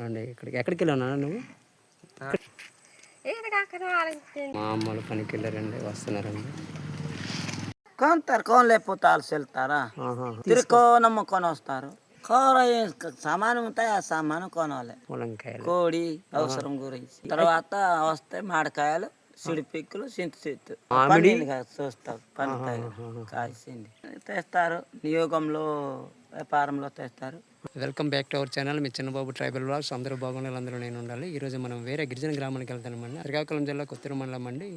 అండి ఇక్కడికి ఎక్కడికి వెళ్ళావు నువ్వు? మా అమ్మలు పనికి వెళ్ళారండి, వస్తున్నారండి. కొంటారు కోన్ లేకపోతే వాళ్ళు వెళ్తారా తిరుకోనమ్ముకొని వస్తారు. కూర సామాను ఉంటాయి, ఆ సామాను కొనాలి. ములంకాయలు, కోడి అవసరం గురించి. తర్వాత వస్తే మామిడికాయలు, సిడిపిక్కులు, చింత చెట్టు మామిడి చూస్తారు. పండుతాయి కాసింది తెస్తారు. నియోగంలో వ్యాపారంలో తెస్తారు. Welcome back to our channel. Me Chinnababu tribal vlogs. అందరూ బాగుండాలి, అందరూ నేను ఉండాలి. ఈరోజు మనం వేరే గిరిజన గ్రామానికి వెళ్తామండి. శ్రీకాకుళం జిల్లా కొత్తూరు మండలం అండి,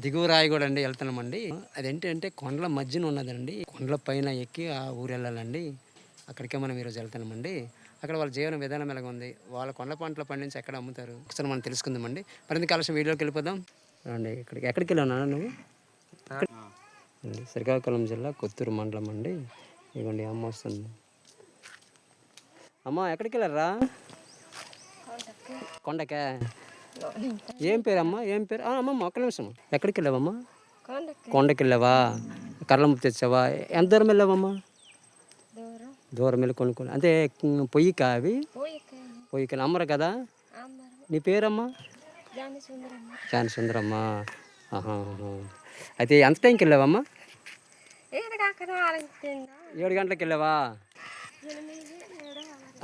దిగువ రాయగూడ అండి వెళ్తామండి. అదేంటంటే కొండల మధ్యన ఉన్నదండి. కొండల పైన ఎక్కి ఆ ఊరు వెళ్ళాలండి. అక్కడికే మనం ఈరోజు వెళ్తామండి. అక్కడ వాళ్ళ జీవన విధానం ఎలాగ ఉంది, వాళ్ళ కొండ పంటలు పండించి ఎక్కడ అమ్ముతారు ఒకసారి మనం తెలుసుకుందామండి. మరింత కాలసం వీడియోకి వెళ్ళిపోదాం అండి. ఎక్కడికి వెళ్ళావు నువ్వు? శ్రీకాకుళం జిల్లా కొత్తూరు మండలం అండి. ఇదిగోండి అమ్మ వస్తుంది. అమ్మ ఎక్కడికి వెళ్ళారా? కొండకే. ఏం పేరు అమ్మ, ఏం పేరు? అమ్మమ్మ ఒక్క నిమిషం. ఎక్కడికి వెళ్ళావమ్మా? కొండకి వెళ్ళావా? కర్రముప్పు తెచ్చావా? ఎంత దూరం వెళ్ళావమ్మా? దూరం వెళ్ళి కొనుక్కోండి. అంటే పొయ్యికా అవి? పొయ్యికా అమ్మరు కదా? నీ పేరమ్మా? జాని సుందరమ్మా. అయితే ఎంత టైంకి వెళ్ళావమ్మా? 7 గంటలకు వెళ్ళావా?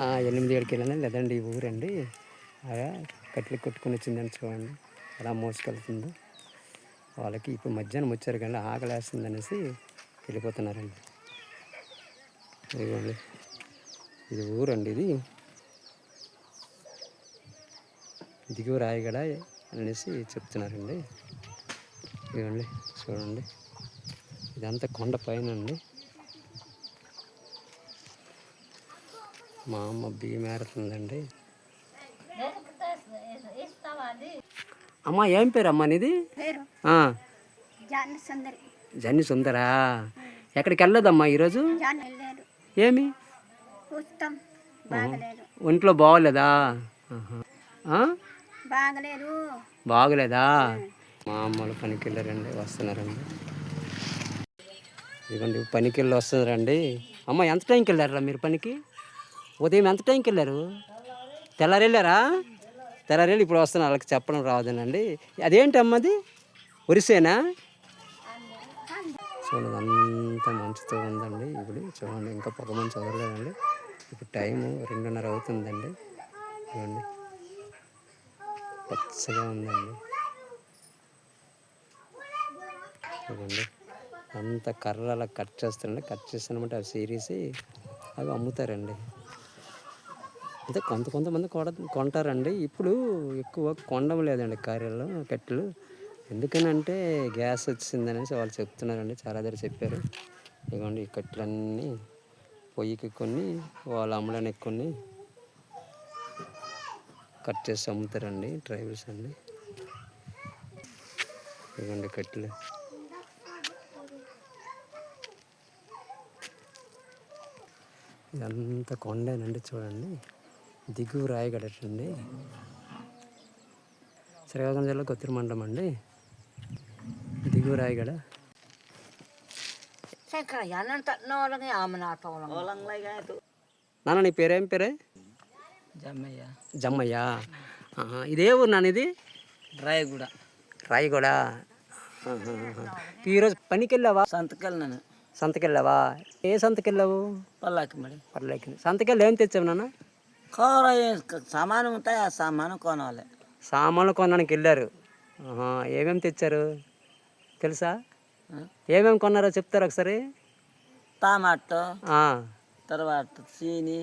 8-7కి వెళ్ళాను. లేదండి ఈ ఊరండి. అలా కట్టెలు కొట్టుకుని వచ్చిందని చూడండి అలా మోసుకెళ్తుందో. వాళ్ళకి ఇప్పుడు మధ్యాహ్నం వచ్చారు కానీ ఆకలి వేస్తుంది అనేసి వెళ్ళిపోతున్నారండి. ఇదిగోండి ఇది ఊరండి, ఇది దిగువ రాయగడ అనేసి చెప్తున్నారండి. ఇదిగోండి చూడండి, ఇదంతా కొండ పైన అండి. మా అమ్మ బియ్యమేరుతుందండి. అమ్మ ఏం పేరు అమ్మ నీది? జన్ని సుందరా. ఎక్కడికి వెళ్ళదమ్మా ఈరోజు? ఏమి ఒంట్లో బాగోలేదా? బాగలేదా? మా అమ్మలు పనికి వెళ్ళారండి, వస్తున్నారండి. ఇదిగోండి పనికి వెళ్ళి వస్తున్నారండి. అమ్మ ఎంత టైంకి వెళ్ళారా మీరు పనికి? ఉదయం ఎంత టైంకి వెళ్ళారు? తెల్లారి వెళ్ళారా? తెల్లారి వెళ్ళి ఇప్పుడు వస్తున్నారు. వాళ్ళకి చెప్పడం రావదేనండి. అదేంటి అమ్మది ఒరిసేనా? చూడండి అంతా మంచుతో ఉందండి. ఇప్పుడు చూడండి ఇంకా పొగ మంచు వదలలేదండి. ఇప్పుడు టైము 2:30 అవుతుందండి. చూడండి పచ్చగా ఉందండి. చూడండి అంత కర్రలా కట్ చేస్తారండి. కట్ చేస్తానమాట అవి సీరీసి అవి అమ్ముతారండి. అంటే కొంతమంది కొంటారండి. ఇప్పుడు ఎక్కువ కొండం లేదండి కర్రలు కట్టెలు. ఎందుకనంటే గ్యాస్ వచ్చిందనేసి వాళ్ళు చెప్తున్నారండి. చాలా దగ్గర చెప్పారు. ఇదిగోండి ఈ కట్టెలన్నీ పొయ్యికి కొన్ని వాళ్ళు అమ్మడానికి కొన్ని కట్ చేసి అమ్ముతారండి ట్రైబల్స్ అండి. ఇదిగోండి కట్టెలు. ఇదంతా కొండేనండి. చూడండి దిగువ రాయగడ అండి, శ్రీకాకుళం జిల్లా కొత్తూరు మండలం అండి, దిగువ రాయగడ. నాన్న నీ పేరేం పేరే? జమ్మయ్య. జమ్మయ్య. ఇదే ఊరు నాన్న ఇది? రాయగూడ. రాయగూడ. ఈరోజు పనికి వెళ్ళావా? సంతకెళ్ళినాను. సంతకెళ్ళావా? ఏ సంతకెళ్ళావు? పర్లేకి. సంతకెళ్ళి ఏం తెచ్చావు నాన్న? కూర సామాను ఉంటాయి, ఆ సామాను కొనాలి. సామాన్లు కొనడానికి వెళ్ళారు. ఏమేమి తెచ్చారు తెలుసా? ఏమేమి కొన్నారో చెప్తారు ఒకసారి? టమాటో, తర్వాత చీని,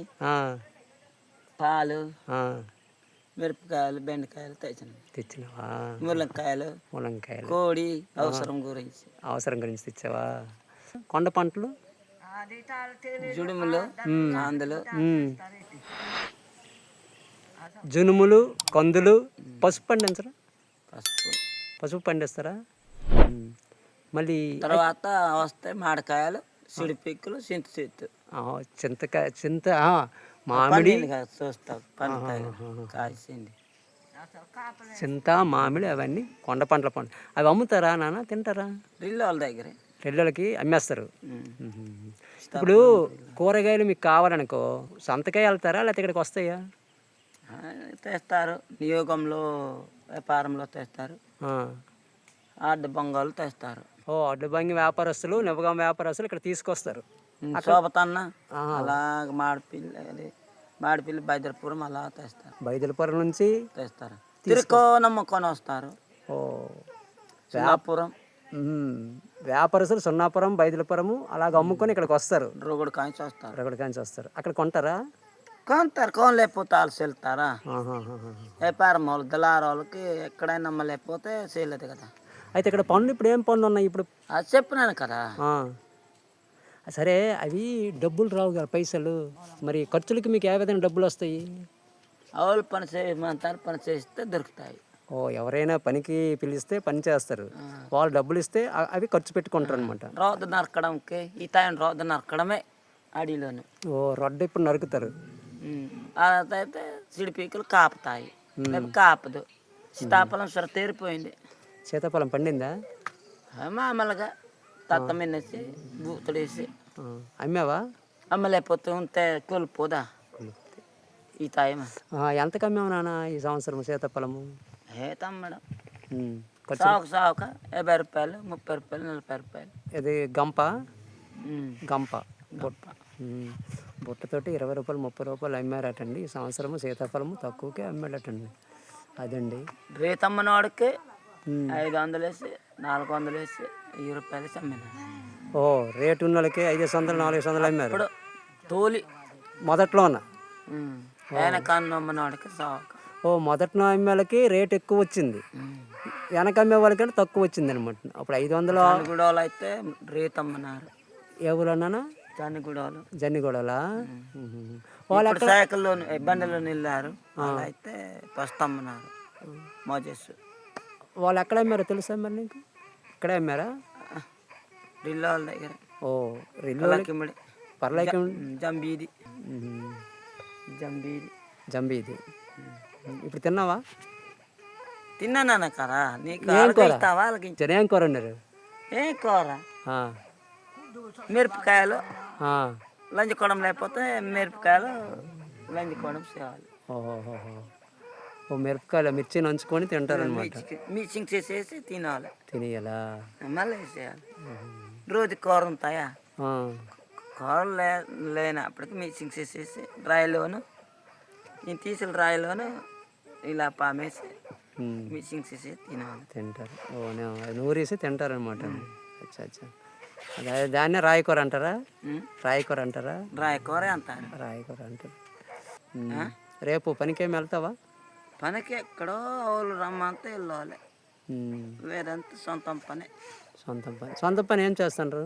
పాలు, మిరపకాయలు, బెండకాయలు తెచ్చినావా? ములంకాయలు, కోడి అవసరం గురించి తెచ్చావా? కొండ పంటలు, జుడుములు, కాందులు, జునుములు, కందులు, పసుపు పండించరా? పసుపు పండిస్తారా? మళ్ళీ తర్వాత వస్తే మామిడికాయలు, సిడిపిక్కులు, చింత చెట్టు. చింత మామిడి చూస్తావు కాసింది. చింత మామిడి అవన్నీ కొండ పంటల పంట. అవి అమ్ముతారా నాన్న? తింటారా? రిల్లు దగ్గరే రెల్లలకి అమ్మేస్తారు. ఇప్పుడు కూరగాయలు మీకు కావాలనుకో సంతకాయ వెళ్తారా లేకపోతే ఇక్కడికి వస్తాయా? తెస్తారు, నియోగంలో వ్యాపారంలో తెస్తారు, ఆ. ఆర్డ బొంగాలు తెస్తారు. ఓ అడ్డుబంగి వ్యాపారస్తులు నివగం వ్యాపారస్తులు ఇక్కడ తీసుకొస్తారు. శోభతన్న అలాగ మాడిపిల్లి బైదర్పురం అలా తెస్తారు. బైదలపురం నుంచి తెస్తారు, తిరుకోనమ్మ కొని వస్తారు. ఓ సున్నాపురం, వ్యాపారస్తులు సున్నాపురం బైదలపురము అలాగ అమ్ముకొని ఇక్కడికి వస్తారు. రొగుడు కాంచి వస్తారు. రగడ కాంచి వస్తారు. అక్కడ కొంటారా? కొంటారు, కొనలేకపోతే వాళ్ళు వెళ్తారా. ఆహాహాహా. వ్యాపారం వాళ్ళు దళారు వాళ్ళకి ఎక్కడైనా నమ్మలేకపోతే చేయలేదు కదా. అయితే ఇక్కడ పనులు ఇప్పుడు ఏం పనులు ఉన్నాయి ఇప్పుడు? అది చెప్పినాను కదా. ఆ. సరే అవి డబ్బులు రావు కదా పైసలు, మరి ఖర్చులకి మీకు ఏ విధంగా డబ్బులు వస్తాయి? వాళ్ళు పని చేయమంటారు, పని చేస్తే దొరుకుతాయి. ఓ ఎవరైనా పనికి పిలిస్తే పని చేస్తారు, వాళ్ళు డబ్బులు ఇస్తే అవి ఖర్చు పెట్టుకుంటారు అనమాట. రోడ్డు నరకడంకి ఈ టైం రోడ్డు నరకడమే అడవిలోనే. ఓ రొడ్డ ఇప్పుడు నరుకుతారు. అదైతే సిడిపీకులు కాపుతాయి, కాపదు. సీతాఫలం సర తీరిపోయింది. సీతాఫలం పండిందా? మామూలుగా తత్తమిన్నేసి బూతుడేసి అమ్మావా? అమ్మలేకపోతే ఉంటే కూలిపోదా ఈ టైం. ఎంతకు అమ్మావు నాన్న ఈ సంవత్సరం సీతాఫలము? తమ్మడం సావుక 50 రూపాయలు, 30 రూపాయలు, 40 రూపాయలు. ఇది గంప గంప బుట్ట. బుట్టతోటి 20 రూపాయలు 30 రూపాయలు అమ్మారటండి ఈ సంవత్సరము. సీతాఫలము తక్కువకే అమ్మాడటండి. అదండి రేతమ్మన వాడికి 500 వేసి 400 వేసి 1000 రూపాయలు వేసి అమ్మిన. ఓ రేటు ఉన్న వాళ్ళకి 500 400 అమ్మారు ఇప్పుడు తోలి మొదట్లో ఉన్న ఆయన కన్ను అమ్మన వాడికి సావుక. ఓ మొదట్లో అమ్మే వాళ్ళకి రేట్ ఎక్కువ వచ్చింది, వెనక అమ్మే వాళ్ళకంటే తక్కువ వచ్చింది అనమాట. అప్పుడు 500. జన్నిగూడలు అయితే రేతమ్మన్నారు. ఏ ఊరు అన్నానా? జన్నిగూడలు. జన్నిగూడలా? వాళ్ళు సైకిల్లో బండిలో నిల్లారు, అయితే ఫస్ట్ అమ్మన్నారు మోజెస్. వాళ్ళు ఎక్కడ అమ్మారో తెలుసా మరి నీకు? ఇక్కడే అమ్మారా? రిల్లో వాళ్ళ దగ్గర. ఓ రిల్లో పర్లేక జంబీది జంబీది జంబీది. ఇప్పుడు తిన్నావా? తిన్నాను కదా. నీకు వాళ్ళకి ఏం కూర ఉన్నారు? ఏం కూర? మిరపకాయలు లంచుకోవడం, లేకపోతే మిరపకాయలు లంచుకోవడం చేయాలి. ఓ మిరపకాయలు మిర్చి నంచుకొని తింటారు అనమాట. మిక్సింగ్ చేసేసి తినేయాలా? మళ్ళీ వేసేయాలి. రోజు కూర ఉంటాయా? కూరలు లేనప్పటికి మిక్సింగ్ చేసేసి రాయిలోను నేను తీసిన రాయిలోను ఇలా పామేసి మిక్సింగ్ చేసి తింటారు. ఓ నూరేసి తింటారు అనమాట. అచ్చా అచ్చా. అదే దాన్నే రాయకూర అంటారా? రాయకూర అంటారా? రాయకూర అంటారు. రాయకూర అంటారు. రేపు పనికేమి వెళ్తావా? పనికి ఎక్కడో వాళ్ళు రమ్మంతా వెళ్ళాలి, వేరంతా సొంతం పని. సొంత పని ఏం చేస్తుండ్రు?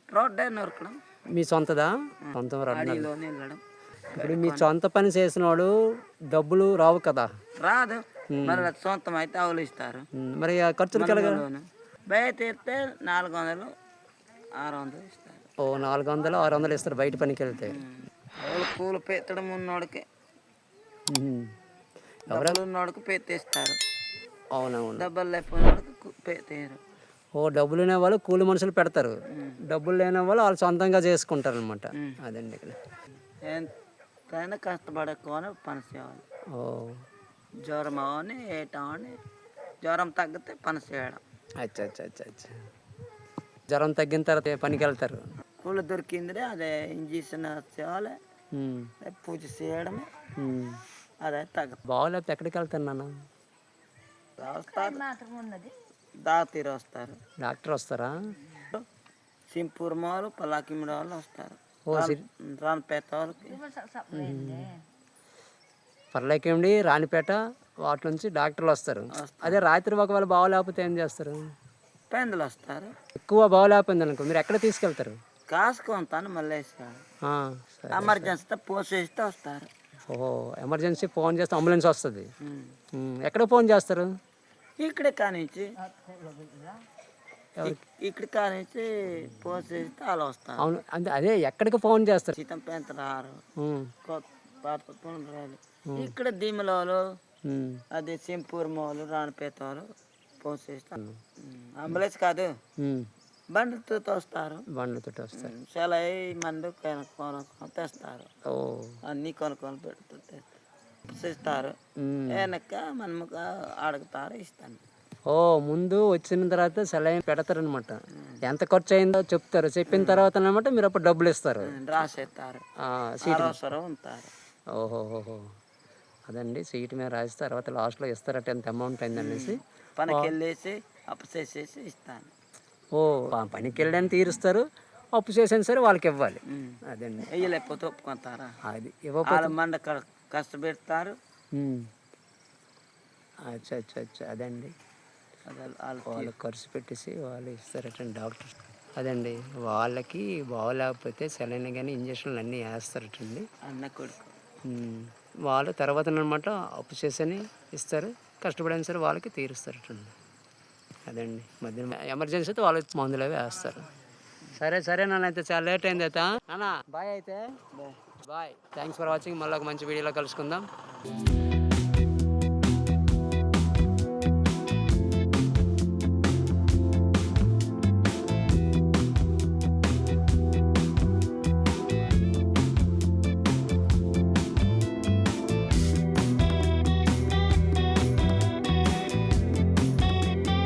రోడ్డే నరకడం. మీ సొంతదా? సొంతం అడవిలోనే వెళ్ళడం. ఇప్పుడు మీ సొంత పని చేసిన వాడు డబ్బులు రావు కదా? రాదు, మరి సొంతం అయితే ఆవులు ఇస్తారు. మరి ఖర్చులు కలగా బయట తీస్తే 400 600 ఇస్తారు. ఓ 400 600 ఇస్తారు బయట పనికి వెళ్తే. కూలి పెట్టడం ఉన్నోడికి, ఎవరు ఉన్నోడికి పెట్టేస్తారు. అవునవును. డబ్బులు లేకపోయినోడికి పెట్టేయరు. ఓ డబ్బులు లేని వాళ్ళు కూలి మనుషులు పెడతారు, డబ్బులు లేని వాళ్ళు వాళ్ళు సొంతంగా చేసుకుంటారు అనమాట. అదండి ఇక్కడ ఎంతైనా కష్టపడకొని పని చేయాలి. ఓ జ్వరం అవని ఏటని జ్వరం తగ్గితే పని చేయడం. అచ్చా అచ్చా అచ్చా అచ్చా. జ్వరం తగ్గిన తర్వాత పనికి వెళ్తారు. కూలి దొరికింది అదే ఇంజక్షన్ చేయాలి, పూజ చేయడమే. అదే తగ్గదు. బాగోలేకపోతే ఎక్కడికి వెళ్తాను నాన్న? డాక్టర్ వస్తారు. డాక్టర్ వస్తారా? సింపూర్ మాలు పలాకిమిడ వాళ్ళు వస్తారు. రానిపేట వాళ్ళకి పర్లేకేండి రాణిపేట వాటి నుంచి డాక్టర్లు వస్తారు. అదే రాత్రి ఒకవేళ బాగోలేకపోతే ఏం చేస్తారు? పెందులు వస్తారు. ఎక్కువ బాగోలేకపోయింది అనుకో మీరు ఎక్కడ తీసుకెళ్తారు? కాసుకుంటాను మళ్ళీ ఎమర్జెన్సీ పోసేస్తే వస్తారు. ఓహో ఎమర్జెన్సీ ఫోన్ చేస్తే అంబులెన్స్ వస్తుంది. ఎక్కడ ఫోన్ చేస్తారు? ఇక్కడే కానించి ఇక్కడ కానించి ఫోన్ చేస్తే వాళ్ళు వస్తారు. అవును అదే ఎక్కడికి ఫోన్ చేస్తారు? సీతం పెంత రారు, ఇక్కడ దిమలోలు అదే సింపూర్ మోలు రానిపేట వాళ్ళు ఫోన్ చేస్తారు. అంబులెన్స్ కాదు బండ్లతో వస్తారు. బండ్లతో వస్తారు. సెలవు మందు కొనుక్కొని తెస్తారు. అన్నీ కొనుక్కొని పెడుతూ ఇస్తారు వెనక మనము అడుగుతారు ఇస్తాను. ఓ ముందు వచ్చిన తర్వాత సెలైన్ పెడతారనమాట. ఎంత ఖర్చు అయిందో చెప్తారు. చెప్పిన తర్వాత అనమాట మీరు అప్పుడు డబ్బులు ఇస్తారు. రాసేస్తారు, సీట్. అవసరం ఉంటారు. ఓహోహోహో, అదండి. సీట్ మీద రాసి తర్వాత లాస్ట్లో ఇస్తారట ఎంత అమౌంట్ అయిందనేసి. పనికి వెళ్ళేసి అప్పు చేసేసి ఇస్తాను. ఓ పనికి వెళ్ళని తీరుస్తారు, అప్పు చేసాను సరే వాళ్ళకి ఇవ్వాలి. అదండి. వెయ్యలేకపోతే ఒప్పుకుంటారా? అది ఇవ్వకపోతే వాళ్ళ మండ కష్టపెడతారు. అచ్చా అచ్చా అచ్చా, అదండి. వాళ్ళకి ఖర్చు పెట్టేసి వాళ్ళు ఇస్తారటండి డాక్టర్. అదండి, వాళ్ళకి బాగోలేకపోతే సెలైన్ కానీ ఇంజక్షన్లు అన్నీ వేస్తారటండి. అన్న కొడుకు వాళ్ళు తర్వాత అనమాట అప్పు చేసని ఇస్తారు, కష్టపడైనా సరే వాళ్ళకి తీరుస్తారటండి. అదండి, మధ్య ఎమర్జెన్సీ అయితే వాళ్ళు మందులు అవి వేస్తారు. సరే సరే నాన్న, అయితే చాలా లేట్ అయింది అయితే నాన్న. బాయ్ అయితే. బాయ్. Thanks for watching. మళ్ళీ ఒక మంచి వీడియోలో కలుసుకుందాం.